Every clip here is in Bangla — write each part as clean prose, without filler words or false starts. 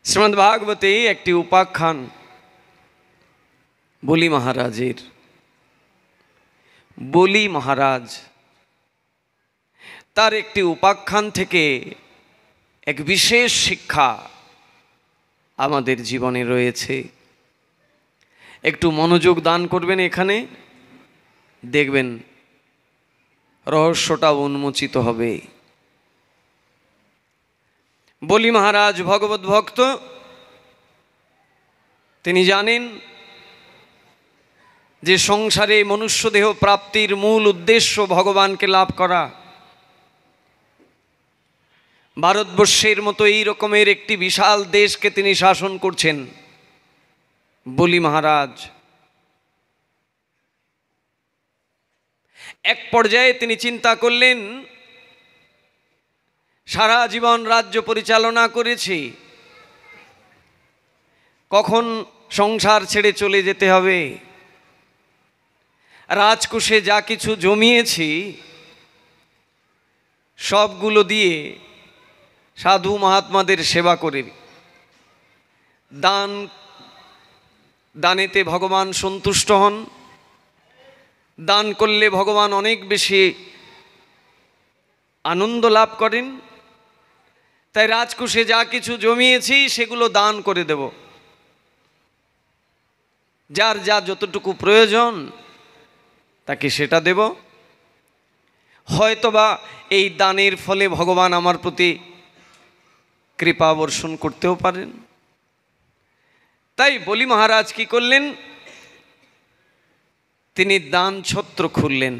শ্রীমদ্ ভাগবতে একটি উপাখ্যান বলি মহারাজের। বলি মহারাজ তার একটি উপাখ্যান থেকে এক বিশেষ শিক্ষা আমাদের জীবনে রয়েছে। একটু মনোযোগ দান করবেন, এখানে দেখবেন রহস্যটা উন্মোচিত হবে। বলি মহারাজ ভগবত ভক্ত, তিনি জানেন যে সংসারে মনুষ্য দেহ প্রাপ্তির মূল উদ্দেশ্য ভগবানকে লাভ করা। ভারতবর্ষের মতো এই রকমের একটি বিশাল দেশকে তিনি শাসন করছেন। বলি মহারাজ এক পর্যায়ে তিনি চিন্তা করলেন, সারা জীবন রাজ্য পরিচালনা করেছি, কখন সংসার ছেড়ে চলে যেতে হবে। রাজকোষে যা কিছু জমিয়েছি সবগুলো দিয়ে সাধু মহাত্মাদের সেবা করে দানেতে ভগবান সন্তুষ্ট হন। দান করলে ভগবান অনেক বেশি আনন্দ লাভ করেন। তাই রাজকোষে যা কিছু জমিয়েছি সেগুলো দান করে দেব। যার যা যতটুকু প্রয়োজন তাকে সেটা দেব। হয়তোবা এই দানের ফলে ভগবান আমার প্রতি কৃপা বর্ষণ করতেও পারেন। তাই বলি মহারাজ কি করলেন, তিনি দান ছত্র খুললেন,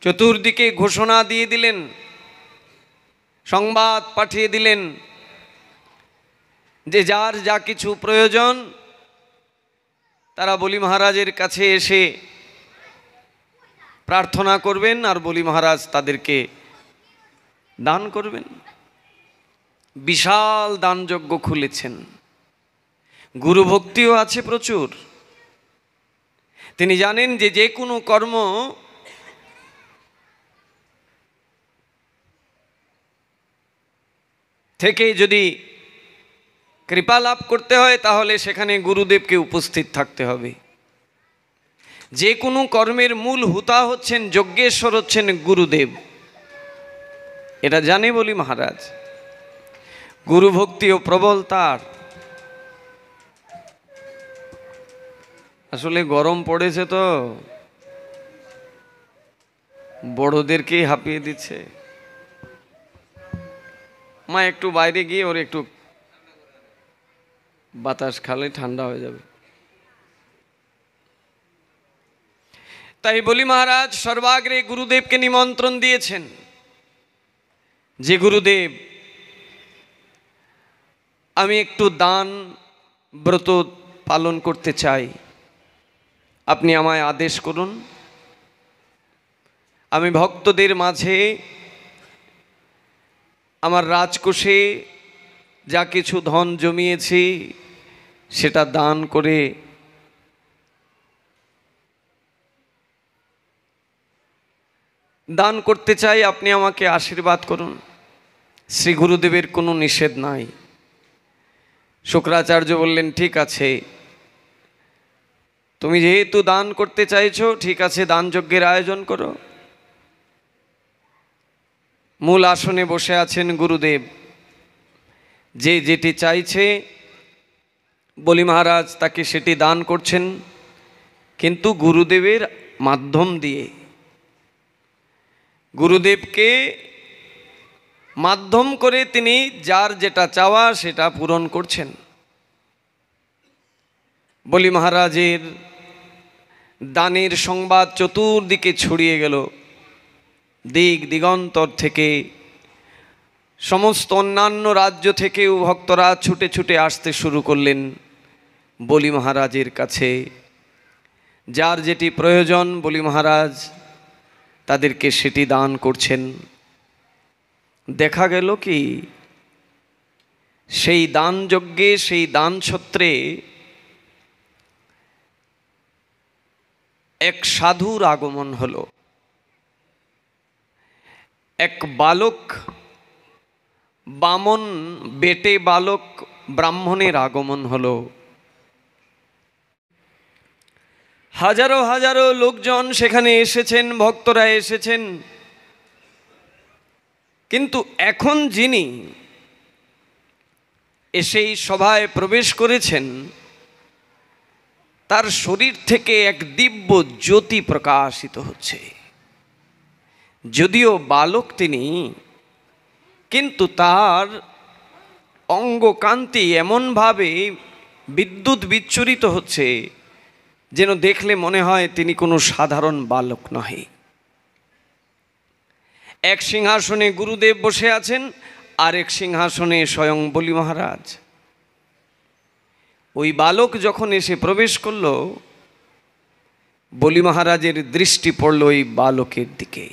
চতুর্দিকে ঘোষণা দিয়ে দিলেন, সংবাদ পাঠিয়ে দিলেন যে যার যা কিছু প্রয়োজন তারা বলি মহারাজের কাছে এসে প্রার্থনা করবেন আর বলি মহারাজ তাদেরকে দান করবেন। বিশাল দানযজ্ঞ খুলেছেন। গুরুভক্তিও আছে প্রচুর। তিনি জানেন যে যে কোনো কর্ম থেকে যদি কৃপা লাভ করতে হয় তাহলে সেখানে গুরুদেবকে উপস্থিত থাকতে হবে। যে কোনো কর্মের মূল হুতা হচ্ছেন, যজ্ঞেশ্বর হচ্ছেন গুরুদেব। এটা জানে বলি মহারাজ। গুরুভক্তিও প্রবল তার। আসলে গরম পড়েছে তো বড়দেরকেই হাঁপিয়ে দিচ্ছে। মা একটু বাইরে গিয়ে ওর একটু বাতাস খালে ঠান্ডা হয়ে যাবে। তাই বলি মহারাজ সর্বাগ্রে গুরুদেবকে নিমন্ত্রণ দিয়েছেন যে গুরুদেব, আমি একটু দান ব্রত পালন করতে চাই, আপনি আমায় আদেশ করুন। আমি ভক্তদের মাঝে আমার রাজকোষে যা কিছু ধন জমিয়েছি সেটা দান করে দান করতে চাই, আপনি আমাকে আশীর্বাদ করুন। শ্রী গুরুদেবের কোনো নিষেধ নাই। শুক্রাচার্য বললেন, ঠিক আছে, তুমি যেহেতু দান করতে চাইছো, ঠিক আছে, দান যজ্ঞের আয়োজন করো। মূল আসনে বসে আছেন গুরুদেব। যে যেটি চাইছে বলি মহারাজ তাকে সেটি দান করছেন, কিন্তু গুরুদেবের মাধ্যম দিয়ে। গুরুদেবকে মাধ্যম করে তিনি যার যেটা চাওয়া সেটা পূরণ করছেন। বলি মহারাজের দানের সংবাদ চতুর্দিকে ছড়িয়ে গেল। দিক দিগন্তর থেকে, সমস্ত অন্যান্য রাজ্য থেকেও ভক্তরা ছুটে ছুটে আসতে শুরু করলেন বলি মহারাজের কাছে। যার যেটি প্রয়োজন বলি মহারাজ তাদেরকে সেটি দান করছেন। দেখা গেল কি, সেই দান যজ্ঞে, সেই দান ছত্রে এক সাধুর আগমন হলো। এক বালক বামন বেটে বালক ব্রাহ্মণের আগমন হলো। হাজারো হাজারো লোকজন সেখানে এসেছেন, ভক্তরা এসেছেন, কিন্তু এখন যিনি এসেই সভায় প্রবেশ করেছেন তার শরীর থেকে এক দিব্য জ্যোতি প্রকাশিত হচ্ছে। যদিও বালক তিনি, কিন্তু তার অঙ্গকান্তি এমনভাবে বিদ্যুৎ বিচ্ছুরিত হচ্ছে যেন দেখলে মনে হয় তিনি কোনো সাধারণ বালক নহে। এক সিংহাসনে গুরুদেব বসে আছেন, আর এক সিংহাসনে স্বয়ং বলি মহারাজ। ওই বালক যখন এসে প্রবেশ করল, বলি মহারাজের দৃষ্টি পড়ল ওই বালকের দিকে।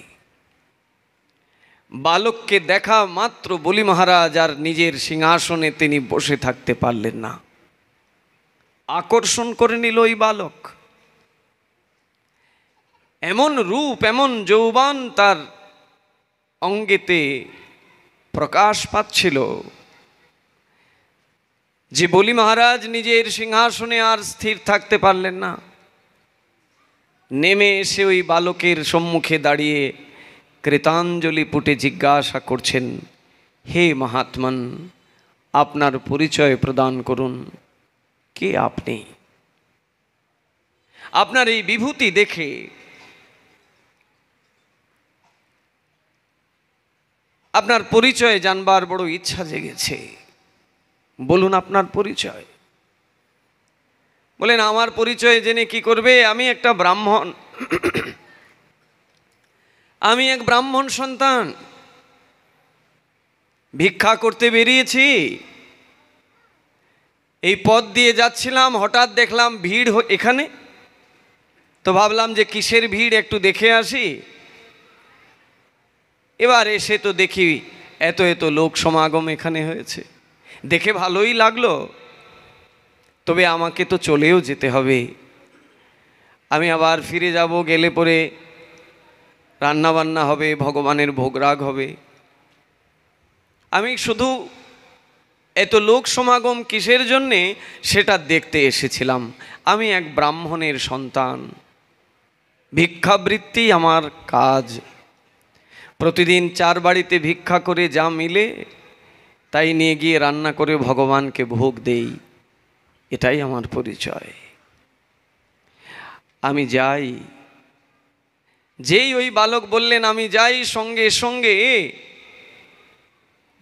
বালককে দেখা মাত্র বলি মহারাজ আর নিজের সিংহাসনে তিনি বসে থাকতে পারলেন না। আকর্ষণ করে নিল ওই বালক। এমন রূপ, এমন যৌবন তার অঙ্গেতে প্রকাশ পাচ্ছিল যে বলি মহারাজ নিজের সিংহাসনে আর স্থির থাকতে পারলেন না। নেমে এসে ওই বালকের সম্মুখে দাঁড়িয়ে কৃতাঞ্জলি পুটে জিজ্ঞাসা করছেন, হে মহাত্মন, আপনার পরিচয় প্রদান করুন। কে আপনি? আপনার এই বিভূতি দেখে আপনার পরিচয় জানবার বড় ইচ্ছা জেগেছে। বলুন আপনার পরিচয়। বলেন, আমার পরিচয় জেনে কি করবে? আমি একটা ব্রাহ্মণ, আমি এক ব্রাহ্মণ সন্তান, ভিক্ষা করতে বেরিয়েছি। এই পথ দিয়ে যাচ্ছিলাম, হঠাৎ দেখলাম ভিড় এখানে, তো ভাবলাম যে কিসের ভিড়, একটু দেখে আসি। এবার এসে তো দেখি এত এত লোক সমাগম এখানে হয়েছে, দেখে ভালোই লাগলো। তবে আমাকে তো চলেও যেতে হবে, আমি আবার ফিরে যাব, গেলে পরে রান্নাবান্না হবে, ভগবানের ভোগরাগ হবে। আমি শুধু এত লোক সমাগম কিসের জন্যে সেটা দেখতে এসেছিলাম। আমি এক ব্রাহ্মণের সন্তান, ভিক্ষাবৃত্তি আমার কাজ। প্রতিদিন 4 বাড়িতে ভিক্ষা করে যা মিলে তাই নিয়ে গিয়ে রান্না করে ভগবানকে ভোগ দেই, এটাই আমার পরিচয়। আমি যাই। যেই ওই বালক বললেন আমি যাই, সঙ্গে সঙ্গে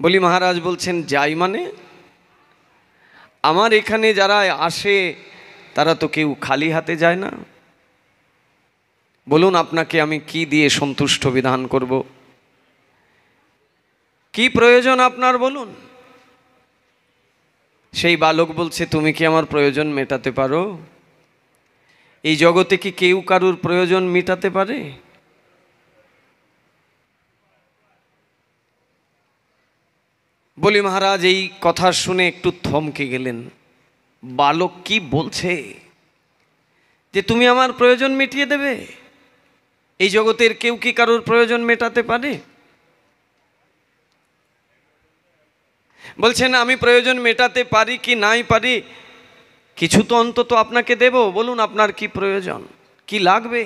বলি মহারাজ বলছেন, যাই মানে? আমার এখানে যারা আসে তারা তো কেউ খালি হাতে যায় না। বলুন আপনাকে আমি কি দিয়ে সন্তুষ্ট বিধান করব? কি প্রয়োজন আপনার বলুন? সেই বালক বলছে, তুমি কি আমার প্রয়োজন মেটাতে পারো? এই জগতে কি কেউ কারুর প্রয়োজন মেটাতে পারে? বলি মহারাজ এই কথা শুনে একটু থমকে গেলেন। বালক কি বলছে যে তুমি আমার প্রয়োজন মিটিয়ে দেবে? এই জগতের কেউ কি কারুর প্রয়োজন মেটাতে পারে? বলছেন আমি প্রয়োজন মেটাতে পারি কি নাই পারি, কিছু তো অন্তত আপনাকে দেব। বলুন আপনার কি প্রয়োজন, কি লাগবে?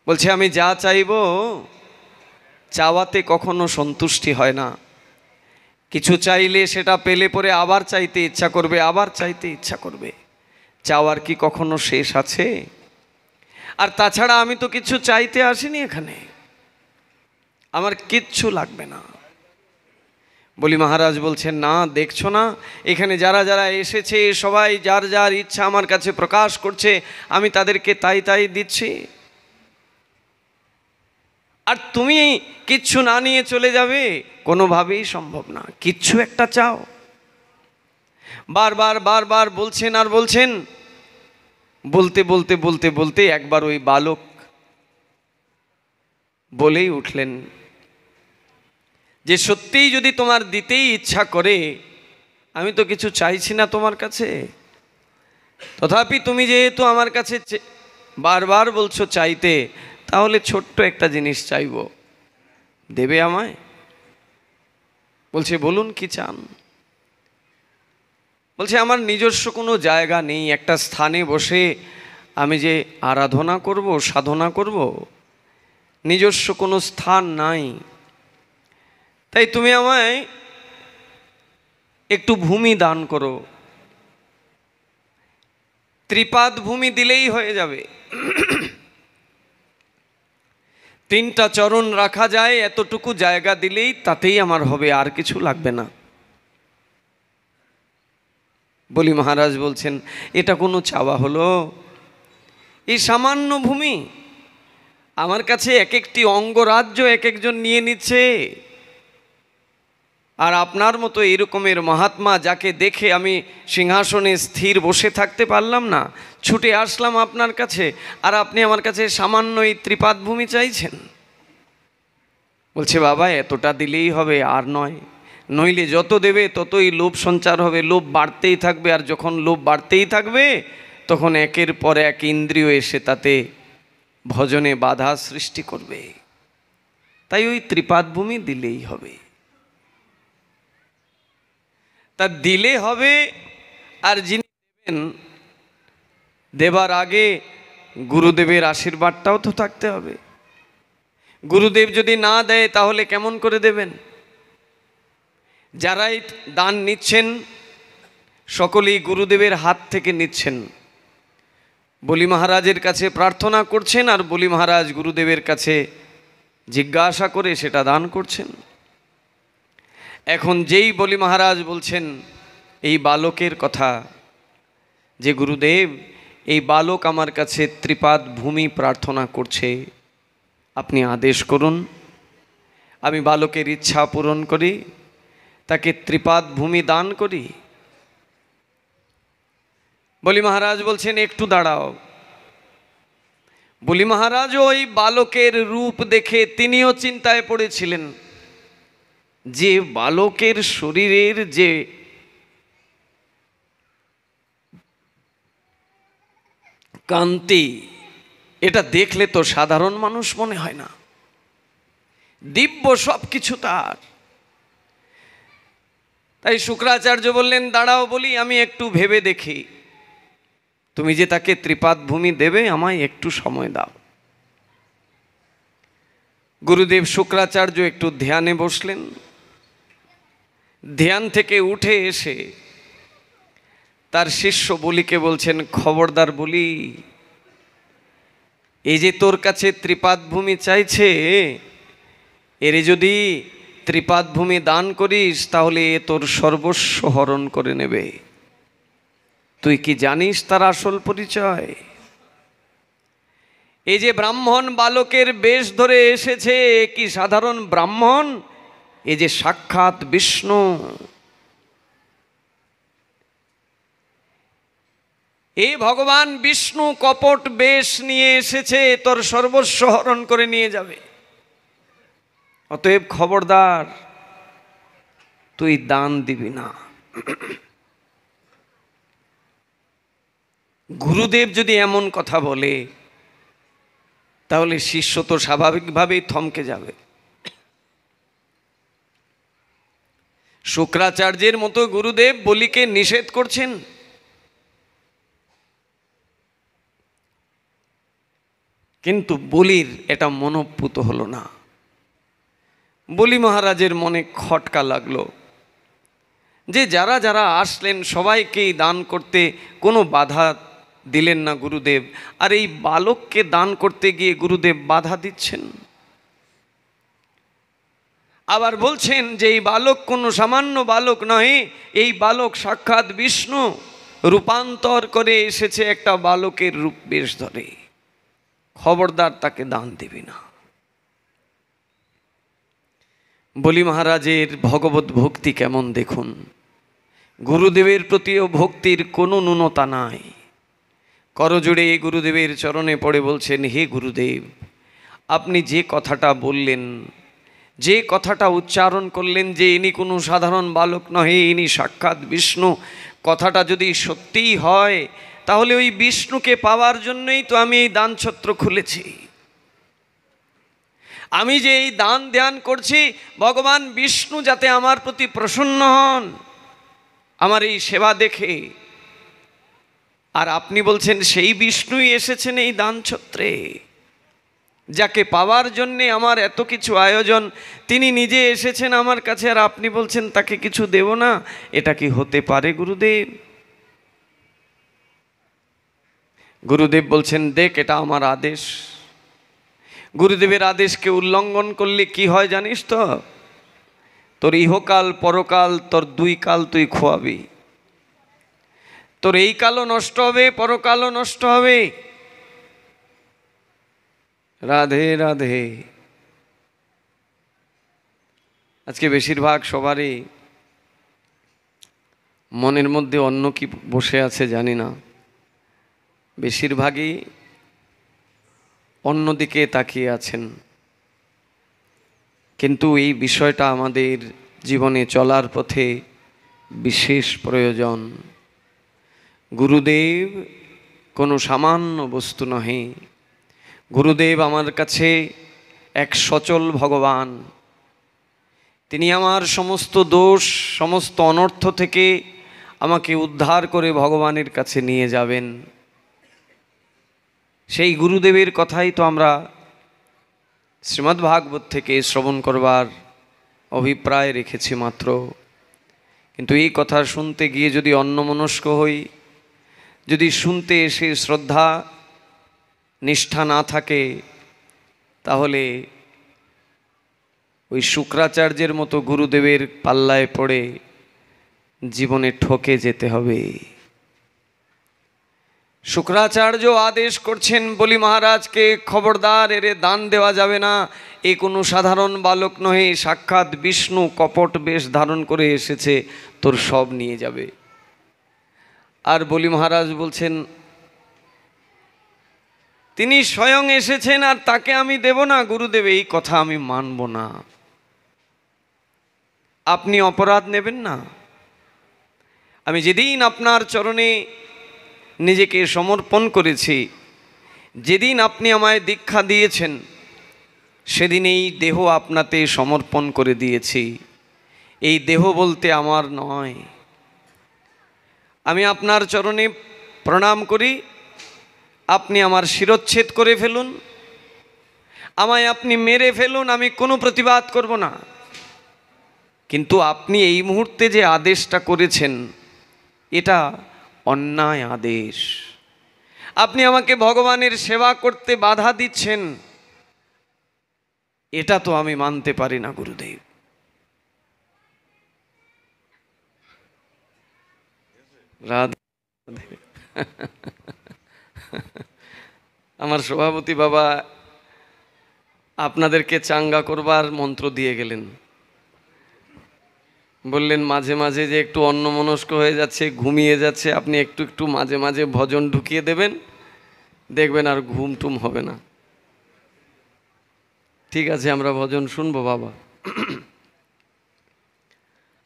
বলছে আমি যা চাইবো, চাওয়াতে কখনো সন্তুষ্টি হয় না। কিছু চাইলে সেটা পেলে পরে আবার চাইতে ইচ্ছা করবে, আবার চাইতে ইচ্ছা করবে। চাওয়ার কি কখনো শেষ আছে? আর তাছাড়া আমি তো কিছু চাইতে আসিনি এখানে, আমার কিচ্ছু লাগবে না। বলি মহারাজ বলছেন, না দেখছো না এখানে যারা যারা এসেছে সবাই যার যার ইচ্ছা আমার কাছে প্রকাশ করছে, আমি তাদেরকে তাই তাই দিচ্ছি। আর তুমি কিচ্ছু না নিয়ে চলে যাবে, কোনোভাবেই সম্ভব না। কিচ্ছু একটা চাও। বারবার বারবার বলছেন আর বলছেন। বলতে বলতে বলতে বলতে একবার ওই বালক বলেই উঠলেন যে সত্যিই যদি তোমার দিতেই ইচ্ছা করে, আমি তো কিছু চাইছি না তোমার কাছে, তথাপি তুমি যেহেতু আমার কাছে বারবার বলছো চাইতে, তাহলে ছোট্ট একটা জিনিস চাইবো, দেবে আমায়? বলছে বলুন কি চান? বলছে আমার নিজস্ব কোনো জায়গা নেই, একটা স্থানে বসে আমি যে আরাধনা করব, সাধনা করব, নিজস্ব কোনো স্থান নাই। তাই তুমি আমায় একটু ভূমি দান করো। ত্রিপাদ ভূমি দিলেই হয়ে যাবে। 3টা চরণ রাখা যায়, এতটুকু জায়গা দিলেই তাতেই আমার হবে, আর কিছু লাগবে না। বলি মহারাজ বলছেন এটা কোনো চাওয়া হলো? এই সামান্য ভূমি, আমার কাছে এক একটি অঙ্গরাজ্য এক একজন নিয়ে নিচ্ছে, আর আপনার মতো এরকমের মহাত্মা যাকে দেখে আমি সিংহাসনে স্থির বসে থাকতে পারলাম না, ছুটে আসলাম আপনার কাছে, আর আপনি আমার কাছে সামান্য এই ত্রিপাদ ভূমি চাইছেন। বলছে বাবা এতটা দিলেই হবে, আর নয়, নইলে যত দেবে ততই লোভ সঞ্চার হবে, লোভ বাড়তেই থাকবে, আর যখন লোভ বাড়তেই থাকবে তখন একের পর এক ইন্দ্রিয় এসে তাতে ভজনে বাধা সৃষ্টি করবে। তাই ওই ত্রিপাদ ভূমি দিলেই হবে। তা দিলে হবে, আর যিনি দেবেন দেবার আগে গুরুদেবের আশীর্বাদটাও তো থাকতে হবে। গুরুদেব যদি না দেয় তাহলে কেমন করে দেবেন? যারাই দান নিচ্ছেন সকলেই গুরুদেবের হাত থেকে নিচ্ছেন, বলি মহারাজের কাছে প্রার্থনা করছেন, আর বলি মহারাজ গুরুদেবের কাছে জিজ্ঞাসা করে সেটা দান করছেন। এখন যেই বলি মহারাজ বলছেন এই বালকের কথা, যে গুরুদেব এই বালক আমার কাছে ত্রিপাদ ভূমি প্রার্থনা করছে, আপনি আদেশ করুন, আমি বালকের ইচ্ছা পূরণ করি, তাকে ত্রিপাদ ভূমি দান করি। বলি মহারাজ বলছেন একটু দাঁড়াও। বলি মহারাজ ওই বালকের রূপ দেখে তিনিও চিন্তায় পড়েছিলেন যে বালকের শরীরের যে কান্তি, এটা দেখলে তো সাধারণ মানুষ মনে হয় না, দিব্য সব কিছু তার। তাই শুক্রাচার্য বললেন দাঁড়াও বলি, আমি একটু ভেবে দেখি, তুমি যে তাকে ত্রিপাদ ভূমি দেবে আমায় একটু সময় দাও। গুরুদেব শুক্রাচার্য একটু ধ্যানে বসলেন। ধ্যান থেকে উঠে এসে তার শিষ্য বলিকে বলছেন খবরদার বলি, এই যে তোর কাছে ত্রিপাদ ভূমি চাইছে, এর যদি ত্রিপাদ ভূমি দান করিস তাহলে এ তোর সর্বস্ব হরণ করে নেবে। তুই কি জানিস তার আসল পরিচয়? এই যে ব্রাহ্মণ বালকের বেশ ধরে এসেছে, কি সাধারণ ব্রাহ্মণ? এই যে সাক্ষাৎ বিষ্ণু। এই ভগবান বিষ্ণু কপট বেশ নিয়ে এসেছে, তোর সর্বস্ব হরণ করে নিয়ে যাবে। অতএব খবরদার, তুই দান দিবি না। গুরুদেব যদি এমন কথা বলে তাহলে শিষ্য তো স্বাভাবিকভাবেই থমকে যাবে। শুক্রাচার্যের মতো গুরুদেব বলিকে নিষেধ করছেন, কিন্তু বলির এটা মনোপুত হলো না। বলি মহারাজের মনে খটকা লাগলো যে যারা যারা আসলেন সবাইকেই দান করতে কোনো বাধা দিলেন না গুরুদেব, আর এই বালককে দান করতে গিয়ে গুরুদেব বাধা দিচ্ছেন। আবার বলছেন যে এই বালক কোনো সামান্য বালক নয়, এই বালক সাক্ষাৎ বিষ্ণু রূপান্তর করে এসেছে একটা বালকের রূপ বেশ ধরে, খবরদার তাকে দান দিবি না। বলি মহারাজের ভগবত ভক্তি কেমন দেখুন, গুরুদেবের প্রতিও ভক্তির কোনো ন্যূনতা নাই। করজোড়ে গুরুদেবের চরণে পড়ে বলছেন, হে গুরুদেব, আপনি যে কথাটা বললেন, যে কথাটা উচ্চারণ করলেন যে ইনি কোনো সাধারণ বালক নহে, ইনি সাক্ষাৎ বিষ্ণু, কথাটা যদি সত্যিই হয় তাহলে ওই বিষ্ণুকে পাওয়ার জন্যই তো আমি এই দানছত্র খুলেছি। আমি যে এই দান ধ্যান করছি, ভগবান বিষ্ণু যাতে আমার প্রতি প্রসন্ন হন আমার এই সেবা দেখে। আর আপনি বলছেন সেই বিষ্ণুই এসেছেন এই দান ছত্রে, যাকে পাওয়ার জন্যে আমার এত কিছু আয়োজন, তিনি নিজে এসেছেন আমার কাছে, আর আপনি বলছেন তাকে কিছু দেব না। এটা কি হতে পারে গুরুদেব? গুরুদেব বলছেন, দেখ, এটা আমার আদেশ। গুরুদেবের আদেশকে উল্লঙ্ঘন করলে কি হয় জানিস তো? তোর ইহকাল পরকাল, তোর দুই কাল তুই খোয়াবি। তোর এই কালও নষ্ট হবে, পরকালও নষ্ট হবে। রাধে রাধে। আজকে বেশিরভাগ সবারই মনের মধ্যে অন্য কি বসে আছে জানি না, বেশিরভাগই অন্যদিকে তাকিয়ে আছেন। কিন্তু এই বিষয়টা আমাদের জীবনে চলার পথে বিশেষ প্রয়োজন। গুরুদেব কোনো সামান্য বস্তু নহে। গুরুদেব আমার কাছে এক সচল ভগবান। তিনি আমার সমস্ত দোষ, সমস্ত অনর্থ থেকে আমাকে উদ্ধার করে ভগবানের কাছে নিয়ে যাবেন। সেই গুরুদেবের কথাই তো আমরা শ্রীমদ্ভাগবত থেকে শ্রবণ করবার অভিপ্রায় রেখেছি মাত্র। কিন্তু এই কথা শুনতে গিয়ে যদি অন্যমনস্ক হই, যদি শুনতে এসে শ্রদ্ধা নিষ্ঠা না থাকে, তাহলে ওই শুক্রাচার্যের মতো গুরুদেবের পাল্লায় পড়ে জীবনে ঠকে যেতে হবে। শুক্রাচার্য আদেশ করছেন বলি মহারাজকে, খবরদার, এরে দান দেওয়া যাবে না। এ কোনো সাধারণ বালক নহে, সাক্ষাৎ বিষ্ণু কপট বেশ ধারণ করে এসেছে, তোর সব নিয়ে যাবে। আর বলি মহারাজ বলছেন, তিনি স্বয়ং এসেছেন আর তাকে আমি দেব না? গুরুদেব, এই কথা আমি মানব না। আপনি অপরাধ নেবেন না। আমি যেদিন আপনার চরণে নিজেকে সমর্পণ করেছি, যেদিন আপনি আমায় দীক্ষা দিয়েছেন, সেদিন এই দেহ আপনাতে সমর্পণ করে দিয়েছি। এই দেহ বলতে আমার নয়। আমি আপনার চরণে প্রণাম করি, আপনি আমার শিরচ্ছেদ করে ফেলুন, আমায় আপনি মেরে ফেলুন, আমি কোনো প্রতিবাদ করব না। কিন্তু আপনি এই মুহূর্তে যে আদেশটা করেছেন, এটা অন্যায় আদেশ। আপনি আমাকে ভগবানের সেবা করতে বাধা দিচ্ছেন, এটা তো আমি মানতে পারি না গুরুদেব। রাধে। আমার সভাপতি বাবা আপনাদেরকে চাঙ্গা করবার মন্ত্র দিয়ে গেলেন। বললেন, মাঝে মাঝে যে একটু অন্যমনস্ক হয়ে যাচ্ছে, ঘুমিয়ে যাচ্ছে, আপনি একটু একটু মাঝে মাঝে ভজন ঢুকিয়ে দেবেন, দেখবেন আর ঘুম টুম হবে না। ঠিক আছে, আমরা ভজন শুনবো বাবা।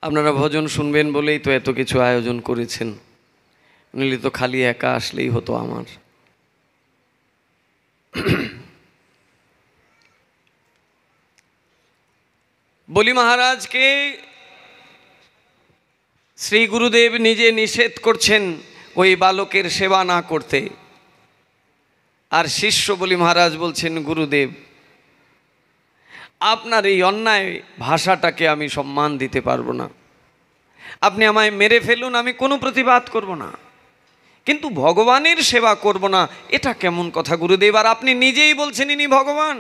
আপনারা ভজন শুনবেন বলেই তো এত কিছু আয়োজন করেছেন, নইলে তো খালি একা আসলেই হতো আমার। বলি মহারাজকে শ্রী গুরুদেব নিজে নিষেধ করছেন ওই বালকের সেবা না করতে। আর শিষ্য বলি মহারাজ বলছেন, গুরুদেব, আপনার এই অন্যায় ভাষাটাকে আমি সম্মান দিতে পারবো না। আপনি আমায় মেরে ফেলুন, আমি কোনো প্রতিবাদ করব না, কিন্তু ভগবানের সেবা করব না, এটা কেমন কথা গুরুদেব? আর আপনি নিজেই বলছেন ইনি ভগবান।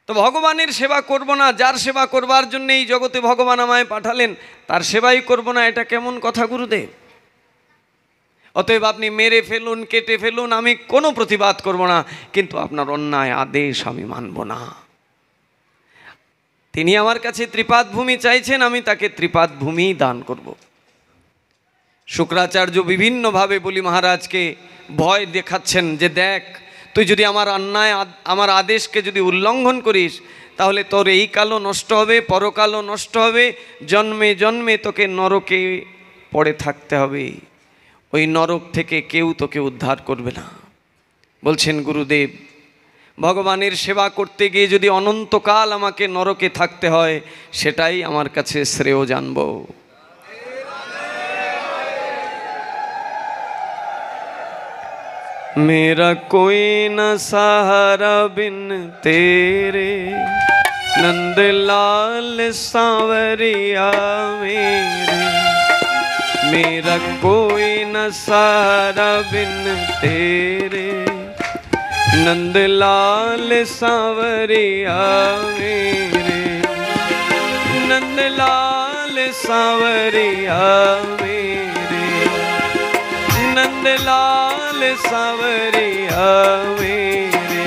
তো ভগবানের সেবা করব না, যার সেবা করবার জন্য এই জগতে ভগবান আমায় পাঠালেন, তার সেবাই করব না, এটা কেমন কথা গুরুদেব? অতএব আপনি মেরে ফেলুন, কেটে ফেলুন, আমি কোনো প্রতিবাদ করব না, কিন্তু আপনার অন্যায় আদেশ আমি মানব না। তিনি আমার কাছে ত্রিপাদ ভূমি চাইছেন, আমি তাকে ত্রিপাদ ভূমি দান করব। শুক্রাচার্য বিভিন্নভাবে বলি মহারাজকে ভয় দেখাচ্ছেন যে, দেখ, তুই যদি আমার অন্যায়, আমার আদেশকে যদি উল্লঙ্ঘন করিস, তাহলে তোর এই কালও নষ্ট হবে, পরকালও নষ্ট হবে, জন্মে জন্মে তোকে নরকে পড়ে থাকতে হবে। ওই নরক থেকে কেউ তোকে উদ্ধার করবে না। বলছেন, গুরুদেব, ভগবানের সেবা করতে গিয়ে যদি অনন্তকাল আমাকে নরকে থাকতে হয়, সেটাই আমার কাছে শ্রেয় জানব। मेरा कोई न सहारा बिन तेरे, नंदलाल सांवरिया मेरे। मेरा कोई न सहारा बिन तेरे, नंदलाल सांवरिया मेरे। नंदलाल सांवरिया मेरे, नंदलाल सांवरिया मेरे।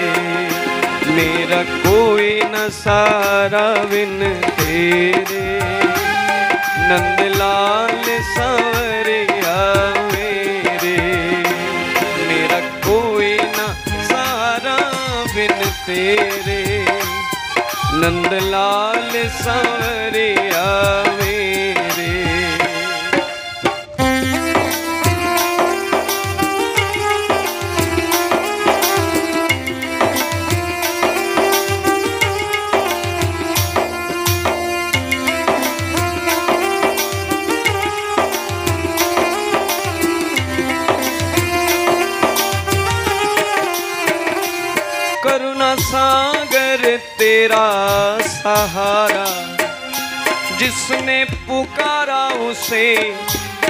मेरा कोई न सहारा बिन तेरे, नंदलाल सांवरिया मेरे। मेरा कोई न सहारा बिन तेरे, नंदलाल सांवरिया मेरे। करुणा सागर तेरा सहारा, जिसने पुकारा उसे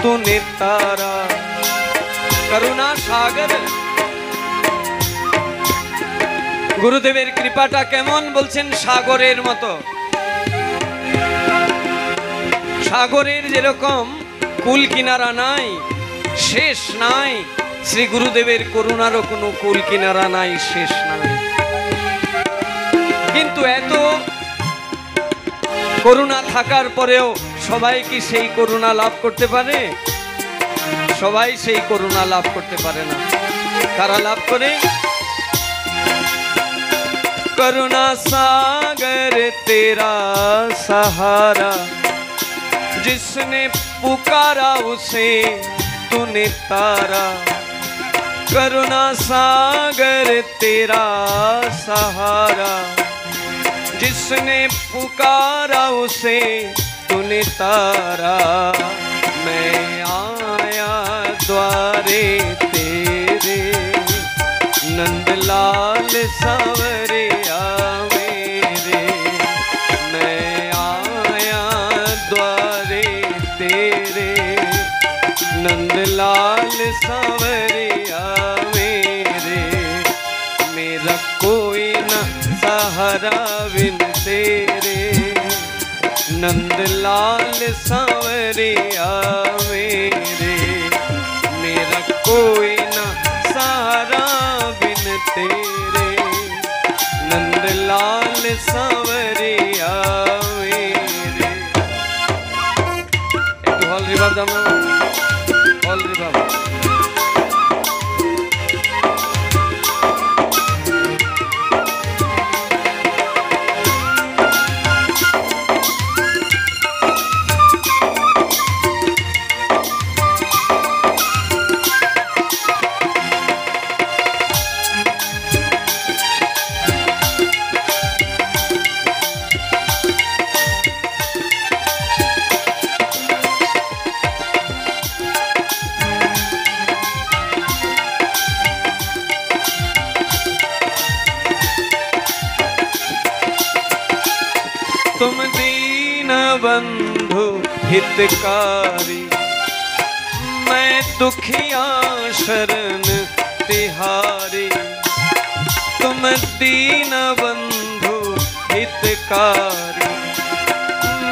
तूने तारा। करुणा सागर, গুরুদেবের কৃপাটা কেমন বলছেন? সাগরের মতো। সাগরের যেরকম কুল কিনারা নাই, শেষ নাই, শ্রী গুরুদেবের করুণারও কোনো কুল কিনারা নাই, শেষ নাই। কিন্তু এত করুণা থাকার পরেও সবাই কি সেই করুণা লাভ করতে পারে? সবাই সেই করুণা লাভ করতে পারে না। কারা লাভ করে? करुणा सागर तेरा सहारा, जिसने पुकारा उसे तूने तारा। करुणा सागर तेरा सहारा, जिसने पुकारा उसे तूने तारा। मैं आया द्वारे तेरे, नंदलाल सांवरिया मेरे। मैं आया द्वारे तेरे, नंदलाल सांवरिया मेरे। मेरा कोई न सहारा बिन तेरे, नंदलाल सांवरिया मेरे। मेरा कोई न सहारा बिन तेरे, नंदलाल सांवरिया मेरे। एक हॉल रिभाब दाम ना, हॉल रिभाब। तुम दीन बंधु हितकारी, मैं दुखिया शरण तिहारी। तुम दीन बंधु हितकारी,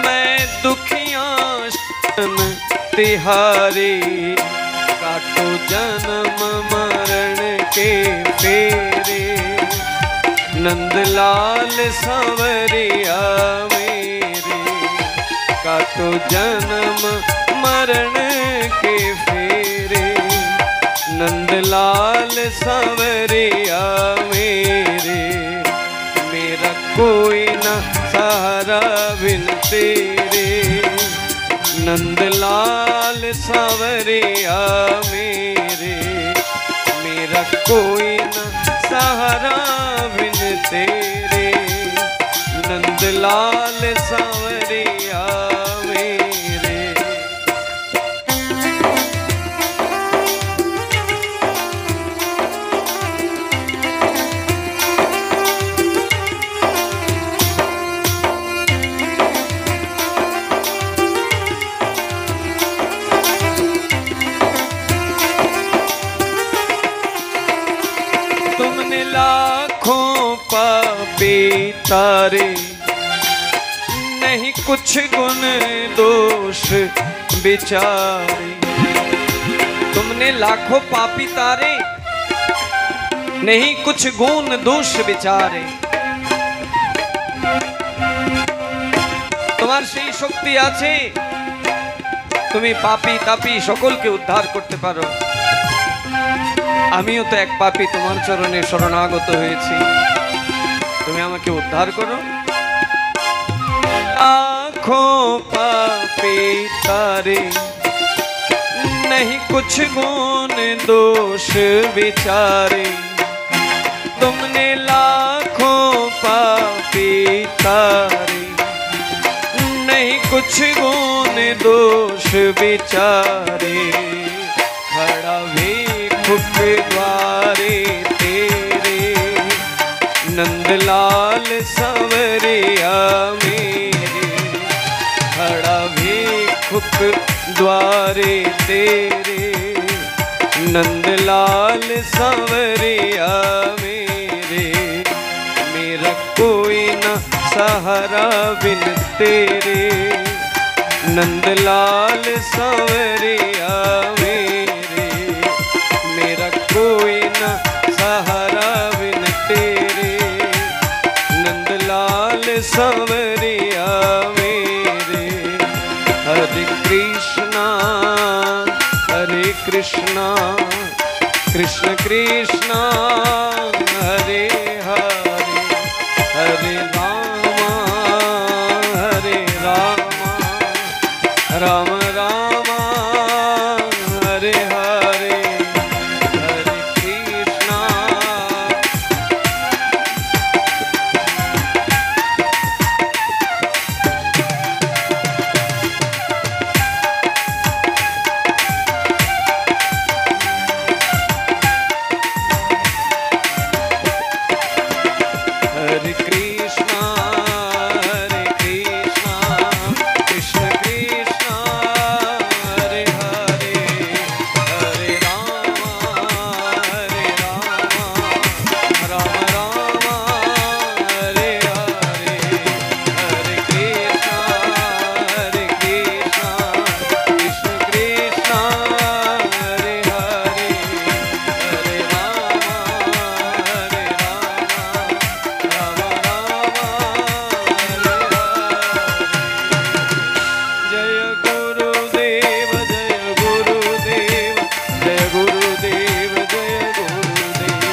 मैं दुखिया शरण तिहारी। काटो जन्म मरण के फेरे, नंदलाल सांवरिया मेरे। काटो जन्म मरण के फेरे, नंदलाल सांवरिया मेरे। मेरा कोई न सहारा बिन तेरे, नंदलाल सांवरिया मेरे। मेरा कोई न सहारा बिन नंदलाल सांवरिया मेरे। तुमने लाखों पापी तारे, नहीं कुछ गुण दोष बिचारे। तुमने लाखों पापी तारे, नहीं कुछ गुण दोष बिचारे। তোমার সেই শক্তি আছে, তুমি পাপী তাপী সকলকে উদ্ধার করতে পারো। আমিও তো এক পাপী, তোমার চরণে শরণাগত হয়েছি, তুমি আমাকে উদ্ধার করো। आँखों पापी तारे, नहीं कुछ गुण दोष विचारे। तुमने लाखों पापी तारे, नहीं कुछ गुण दोष विचारे। खड़ा भी खुद द्वारे तेरे, नंदलाल सांवरिया मेरे। खड़ा भी खुद द्वारे तेरे, नंदलाल सांवरिया मेरे। मेरा कोई न सहारा बिन तेरे, नंदलाल सांवरिया मेरे। मेरा कोई न सहारा बिन तेरे, नंदलाल सांवरिया मेरे। हरे कृष्णा कृष्ण कृष्णा हरे हरे, हरे रामा राम रामा हरे हरे, हरे कृष्णा। हरे कृष्णा कृष्ण कृष्णा हरे हरे, हरे रामा राम रामा हरे हरे, हरे कृष्णा कृष्ण कृष्णा हरे हरे, हरे रामा राम जय गुरुदेव जय गुरुदेव, जय गुरुदेव जय गुरुदेव।